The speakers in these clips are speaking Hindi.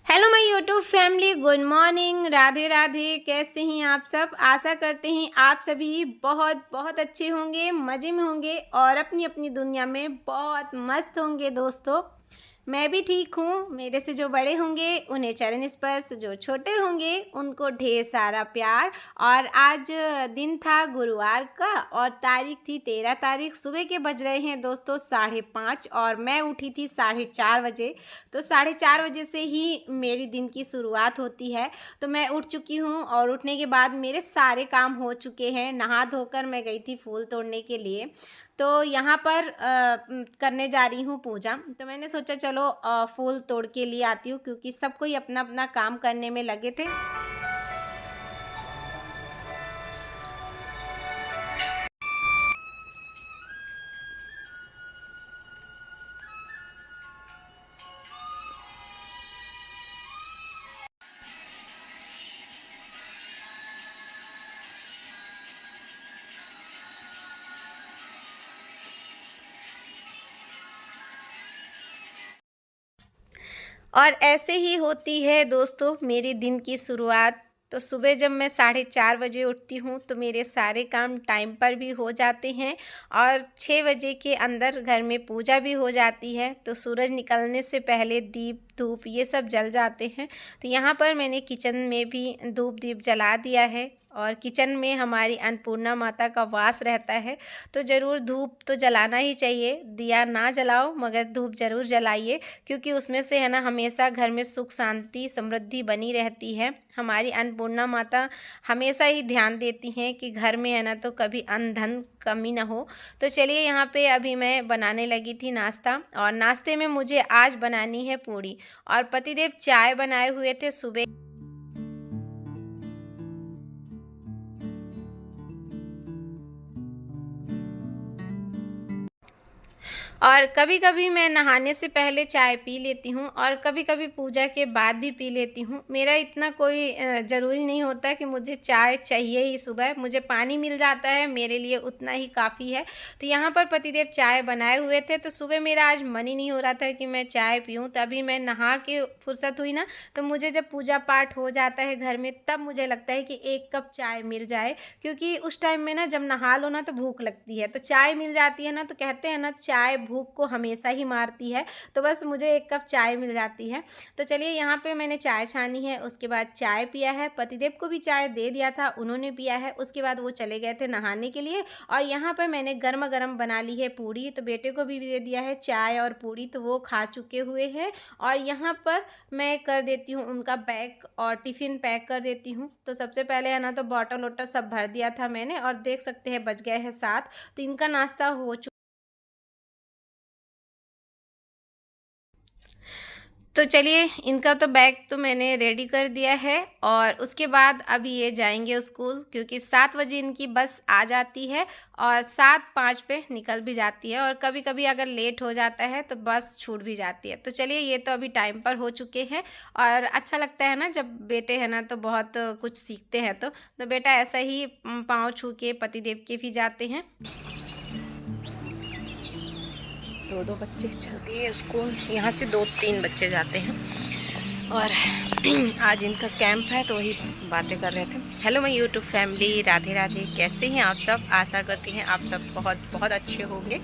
Hello my YouTube family, good morning, Radhe Radhe. कैसे हैं आप सब? आशा करते हैं आप सभी बहुत बहुत अच्छे होंगे, मज़े में होंगे और अपनी अपनी दुनिया में बहुत मस्त होंगे। दोस्तों, मैं भी ठीक हूँ। मेरे से जो बड़े होंगे उन्हें चरण स्पर्श, जो छोटे होंगे उनको ढेर सारा प्यार। और आज दिन था गुरुवार का और तारीख थी 13 तारीख। सुबह के बज रहे हैं दोस्तों 5:30 और मैं उठी थी 4:30 बजे। तो 4:30 बजे से ही मेरी दिन की शुरुआत होती है। तो मैं उठ चुकी हूँ और उठने के बाद मेरे सारे काम हो चुके हैं। नहा धोकर मैं गई थी फूल तोड़ने के लिए। तो यहाँ पर करने जा रही हूँ पूजा। तो मैंने सोचा चलो फूल तोड़ के लिए आती हूँ, क्योंकि सब कोई अपना अपना काम करने में लगे थे। और ऐसे ही होती है दोस्तों मेरे दिन की शुरुआत। तो सुबह जब मैं 4:30 बजे उठती हूँ तो मेरे सारे काम टाइम पर भी हो जाते हैं और 6 बजे के अंदर घर में पूजा भी हो जाती है। तो सूरज निकलने से पहले दीप धूप ये सब जल जाते हैं। तो यहाँ पर मैंने किचन में भी धूप दीप जला दिया है और किचन में हमारी अन्नपूर्णा माता का वास रहता है। तो ज़रूर धूप तो जलाना ही चाहिए। दिया ना जलाओ मगर धूप ज़रूर जलाइए, क्योंकि उसमें से है ना हमेशा घर में सुख शांति समृद्धि बनी रहती है। हमारी अन्नपूर्णा माता हमेशा ही ध्यान देती हैं कि घर में है ना तो कभी अन्न धन कमी ना हो। तो चलिए, यहाँ पे अभी मैं बनाने लगी थी नाश्ता और नाश्ते में मुझे आज बनानी है पूड़ी और पतिदेव चाय बनाए हुए थे सुबह। और कभी कभी मैं नहाने से पहले चाय पी लेती हूँ और कभी कभी पूजा के बाद भी पी लेती हूँ। मेरा इतना कोई ज़रूरी नहीं होता कि मुझे चाय चाहिए ही सुबह। मुझे पानी मिल जाता है, मेरे लिए उतना ही काफ़ी है। तो यहाँ पर पतिदेव चाय बनाए हुए थे तो सुबह मेरा आज मन ही नहीं हो रहा था कि मैं चाय पीऊँ। तभी मैं नहा के फुर्सत हुई ना, तो मुझे जब पूजा पाठ हो जाता है घर में तब मुझे लगता है कि एक कप चाय मिल जाए, क्योंकि उस टाइम में ना जब नहा लो ना तो भूख लगती है। तो चाय मिल जाती है ना, तो कहते हैं ना चाय भूख को हमेशा ही मारती है। तो बस मुझे एक कप चाय मिल जाती है। तो चलिए, यहाँ पे मैंने चाय छानी है, उसके बाद चाय पिया है। पतिदेव को भी चाय दे दिया था, उन्होंने पिया है। उसके बाद वो चले गए थे नहाने के लिए और यहाँ पर मैंने गर्मा गर्म बना ली है पूड़ी। तो बेटे को भी दे दिया है चाय और पूड़ी, तो वो खा चुके हुए हैं। और यहाँ पर मैं कर देती हूँ उनका बैग और टिफ़िन पैक कर देती हूँ। तो सबसे पहले है ना तो बॉटल वॉटल सब भर दिया था मैंने और देख सकते हैं बज गए हैं 7। तो इनका नाश्ता हो चुका। तो चलिए, इनका तो बैग तो मैंने रेडी कर दिया है और उसके बाद अभी ये जाएंगे स्कूल, क्योंकि 7 बजे इनकी बस आ जाती है और 7:05 पे निकल भी जाती है। और कभी कभी अगर लेट हो जाता है तो बस छूट भी जाती है। तो चलिए, ये तो अभी टाइम पर हो चुके हैं और अच्छा लगता है ना जब बेटे हैं ना तो बहुत कुछ सीखते हैं। तो बेटा ऐसा ही पाँव छू के पतिदेव के भी जाते हैं। दो बच्चे चलती है स्कूल, यहाँ से 2-3 बच्चे जाते हैं और आज इनका कैंप है तो वही बातें कर रहे थे। Hello my YouTube family, Radhe Radhe. कैसे हैं आप सब? आशा करती हैं आप सब बहुत बहुत अच्छे होंगे,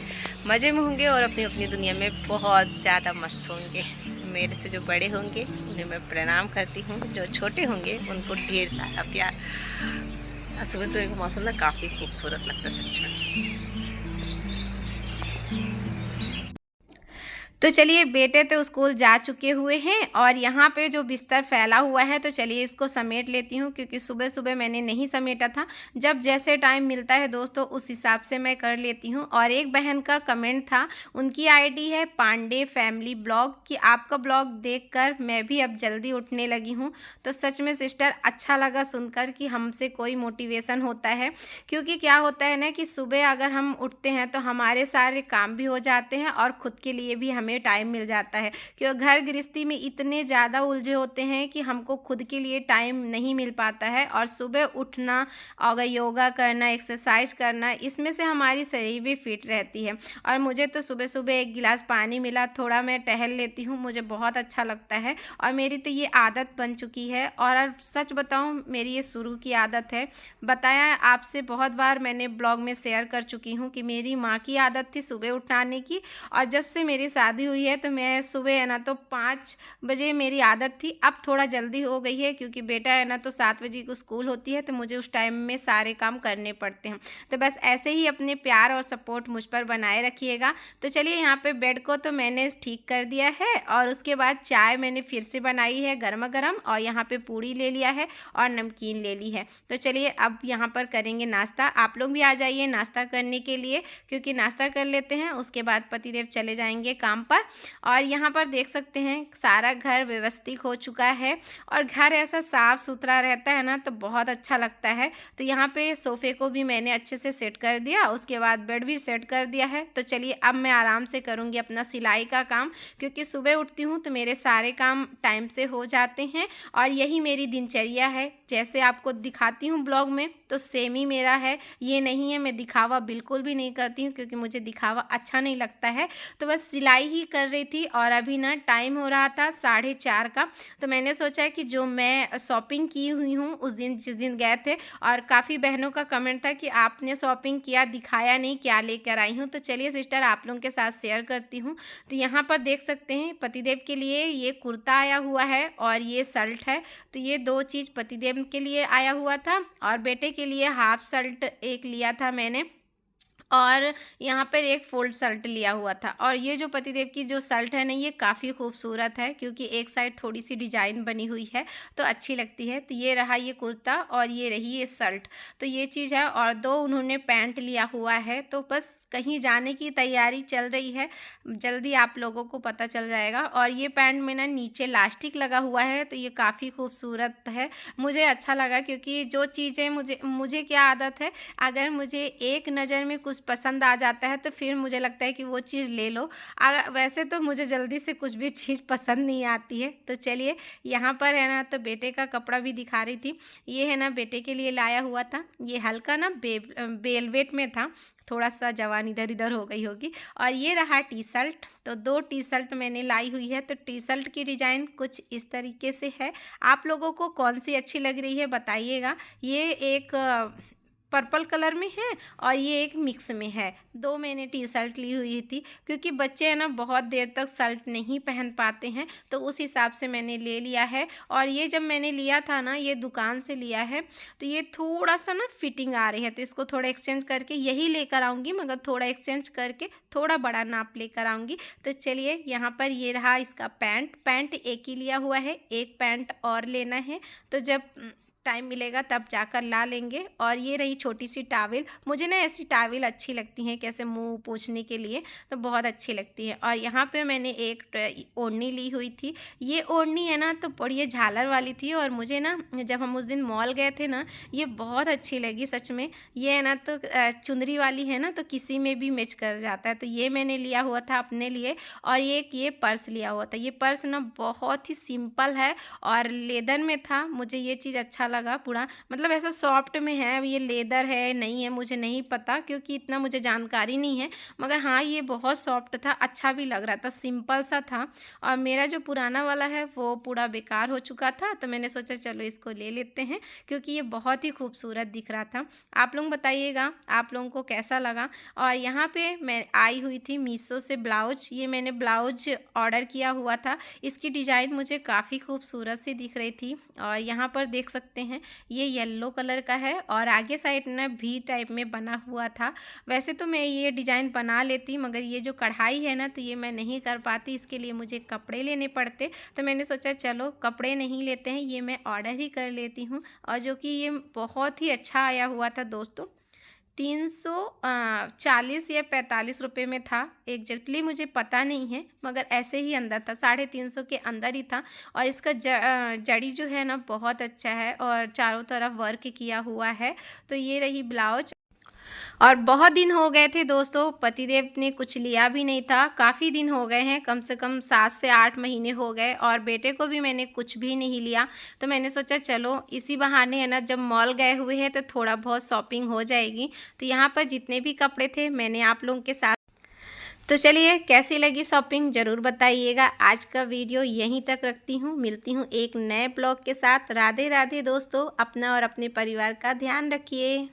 मज़े में होंगे और अपनी अपनी दुनिया में बहुत ज़्यादा मस्त होंगे। मेरे से जो बड़े होंगे उन्हें मैं प्रणाम करती हूँ, जो छोटे होंगे उनको ढेर सारा प्यार। सुबह सुबह का मौसम ना काफ़ी खूबसूरत लगता है सच में। तो चलिए, बेटे तो स्कूल जा चुके हुए हैं और यहाँ पे जो बिस्तर फैला हुआ है तो चलिए इसको समेट लेती हूँ, क्योंकि सुबह सुबह मैंने नहीं समेटा था। जब जैसे टाइम मिलता है दोस्तों उस हिसाब से मैं कर लेती हूँ। और एक बहन का कमेंट था, उनकी आईडी है पांडे फैमिली ब्लॉग, कि आपका ब्लॉग देखकर मैं भी अब जल्दी उठने लगी हूँ। तो सच में सिस्टर, अच्छा लगा सुनकर कि हमसे कोई मोटिवेशन होता है। क्योंकि क्या होता है ना कि सुबह अगर हम उठते हैं तो हमारे सारे काम भी हो जाते हैं और ख़ुद के लिए भी हमें हमें टाइम मिल जाता है, क्योंकि घर गृहस्थी में इतने ज़्यादा उलझे होते हैं कि हमको खुद के लिए टाइम नहीं मिल पाता है। और सुबह उठना, अगर योगा करना, एक्सरसाइज करना, इसमें से हमारी शरीर भी फिट रहती है। और मुझे तो सुबह सुबह एक गिलास पानी मिला, थोड़ा मैं टहल लेती हूँ, मुझे बहुत अच्छा लगता है और मेरी तो ये आदत बन चुकी है। और सच बताऊँ, मेरी ये शुरू की आदत है। बताया आपसे बहुत बार मैंने ब्लॉग में शेयर कर चुकी हूँ कि मेरी माँ की आदत थी सुबह उठाने की, और जब से मेरी शादी हुई है तो मैं सुबह है ना तो 5 बजे मेरी आदत थी। अब थोड़ा जल्दी हो गई है क्योंकि बेटा है ना तो 7 बजे को स्कूल होती है, तो मुझे उस टाइम में सारे काम करने पड़ते हैं। तो बस ऐसे ही अपने प्यार और सपोर्ट मुझ पर बनाए रखिएगा। तो चलिए, यहाँ पे बेड को तो मैंने ठीक कर दिया है और उसके बाद चाय मैंने फिर से बनाई है गर्मा गर्म, और यहाँ पे पूड़ी ले लिया है और नमकीन ले ली है। तो चलिए अब यहाँ पर करेंगे नाश्ता। आप लोग भी आ जाइए नाश्ता करने के लिए, क्योंकि नाश्ता कर लेते हैं, उसके बाद पतिदेव चले जाएंगे काम पर। और यहाँ पर देख सकते हैं सारा घर व्यवस्थित हो चुका है और घर ऐसा साफ़ सुथरा रहता है ना तो बहुत अच्छा लगता है। तो यहाँ पे सोफ़े को भी मैंने अच्छे से सेट कर दिया, उसके बाद बेड भी सेट कर दिया है। तो चलिए अब मैं आराम से करूँगी अपना सिलाई का काम, क्योंकि सुबह उठती हूँ तो मेरे सारे काम टाइम से हो जाते हैं और यही मेरी दिनचर्या है। जैसे आपको दिखाती हूँ ब्लॉग में तो सेम ही मेरा है, ये नहीं है मैं दिखावा बिल्कुल भी नहीं करती हूँ, क्योंकि मुझे दिखावा अच्छा नहीं लगता है। तो बस सिलाई ही कर रही थी और अभी ना टाइम हो रहा था 4:30 का। तो मैंने सोचा कि जो मैं शॉपिंग की हुई हूँ उस दिन, जिस दिन गए थे, और काफ़ी बहनों का कमेंट था कि आपने शॉपिंग किया, दिखाया नहीं, क्या लेकर आई हूँ। तो चलिए सिस्टर, आप लोगों के साथ शेयर करती हूँ। तो यहाँ पर देख सकते हैं पतिदेव के लिए ये कुर्ता आया हुआ है और ये शर्ट है। तो ये 2 चीज़ पतिदेव के लिए आया हुआ था, और बेटे के लिए हाफ शर्ट एक लिया था मैंने, और यहाँ पर एक फोल्ड शर्ट लिया हुआ था। और ये जो पतिदेव की जो शर्ट है ना, ये काफ़ी खूबसूरत है, क्योंकि एक साइड थोड़ी सी डिजाइन बनी हुई है तो अच्छी लगती है। तो ये रहा ये कुर्ता और ये रही ये शर्ट, तो ये चीज़ है। और 2 उन्होंने पैंट लिया हुआ है। तो बस कहीं जाने की तैयारी चल रही है, जल्दी आप लोगों को पता चल जाएगा। और ये पैंट में ना नीचे इलास्टिक लगा हुआ है, तो ये काफ़ी खूबसूरत है, मुझे अच्छा लगा। क्योंकि जो चीज़ें मुझे क्या आदत है, अगर मुझे एक नज़र में कुछ पसंद आ जाता है तो फिर मुझे लगता है कि वो चीज़ ले लो। वैसे तो मुझे जल्दी से कुछ भी चीज़ पसंद नहीं आती है। तो चलिए, यहाँ पर है ना तो बेटे का कपड़ा भी दिखा रही थी। ये है ना बेटे के लिए लाया हुआ था, ये हल्का ना वेलवेट में था, थोड़ा सा जवान इधर इधर हो गई होगी। और ये रहा टी शर्ट, तो 2 टी शर्ट मैंने लाई हुई है। तो टी शर्ट की डिज़ाइन कुछ इस तरीके से है। आप लोगों को कौन सी अच्छी लग रही है बताइएगा। ये एक पर्पल कलर में है और ये एक मिक्स में है। 2 मैंने टी शर्ट ली हुई थी, क्योंकि बच्चे है ना बहुत देर तक शर्ट नहीं पहन पाते हैं, तो उस हिसाब से मैंने ले लिया है। और ये जब मैंने लिया था ना, ये दुकान से लिया है, तो ये थोड़ा सा ना फिटिंग आ रही है, तो इसको थोड़ा एक्सचेंज करके यही लेकर आऊँगी, मगर थोड़ा एक्सचेंज करके थोड़ा बड़ा नाप लेकर आऊँगी। तो चलिए, यहाँ पर ये रहा इसका पैंट एक ही लिया हुआ है, एक पैंट और लेना है, तो जब टाइम मिलेगा तब जाकर ला लेंगे। और ये रही छोटी सी टावल, मुझे ना ऐसी टावल अच्छी लगती हैं, कैसे मुंह पोंछने के लिए, तो बहुत अच्छी लगती है। और यहाँ पे मैंने एक ओढ़नी ली हुई थी। ये ओढ़नी है ना तो बड़ी झालर वाली थी, और मुझे ना जब हम उस दिन मॉल गए थे ना, ये बहुत अच्छी लगी सच में। ये है ना तो चुंदरी वाली है ना, तो किसी में भी मैच कर जाता है, तो ये मैंने लिया हुआ था अपने लिए। और ये पर्स लिया हुआ था। ये पर्स ना बहुत ही सिंपल है और लेदर में था, मुझे ये चीज़ अच्छा लगा। पूरा मतलब ऐसा सॉफ्ट में है, ये लेदर है नहीं है मुझे नहीं पता, क्योंकि इतना मुझे जानकारी नहीं है, मगर हाँ ये बहुत सॉफ्ट था, अच्छा भी लग रहा था, सिंपल सा था। और मेरा जो पुराना वाला है वो पूरा बेकार हो चुका था, तो मैंने सोचा चलो इसको ले लेते हैं, क्योंकि ये बहुत ही खूबसूरत दिख रहा था। आप लोग बताइएगा आप लोगों को कैसा लगा। और यहाँ पे मैं आई हुई थी मीशो से ब्लाउज, ये मैंने ब्लाउज ऑर्डर किया हुआ था। इसकी डिज़ाइन मुझे काफ़ी खूबसूरत सी दिख रही थी। और यहाँ पर देख सकते हैं ये येलो कलर का है और आगे साइड ना भी टाइप में बना हुआ था। वैसे तो मैं ये डिज़ाइन बना लेती, मगर ये जो कढ़ाई है ना तो ये मैं नहीं कर पाती, इसके लिए मुझे कपड़े लेने पड़ते। तो मैंने सोचा चलो कपड़े नहीं लेते हैं, ये मैं ऑर्डर ही कर लेती हूँ। और जो कि ये बहुत ही अच्छा आया हुआ था दोस्तों, 340 या 45 रुपये में था, एग्जैक्टली मुझे पता नहीं है, मगर ऐसे ही अंदर था, 350 के अंदर ही था। और इसका जड़ी जो है ना बहुत अच्छा है और चारों तरफ वर्क किया हुआ है। तो ये रही ब्लाउज। और बहुत दिन हो गए थे दोस्तों, पतिदेव ने कुछ लिया भी नहीं था। काफ़ी दिन हो गए हैं, कम से कम 7 से 8 महीने हो गए और बेटे को भी मैंने कुछ भी नहीं लिया। तो मैंने सोचा चलो इसी बहाने है ना, जब मॉल गए हुए हैं तो थोड़ा बहुत शॉपिंग हो जाएगी। तो यहाँ पर जितने भी कपड़े थे मैंने आप लोगों के साथ। तो चलिए, कैसी लगी शॉपिंग ज़रूर बताइएगा। आज का वीडियो यहीं तक रखती हूँ, मिलती हूँ एक नए ब्लॉग के साथ। राधे राधे दोस्तों, अपना और अपने परिवार का ध्यान रखिए।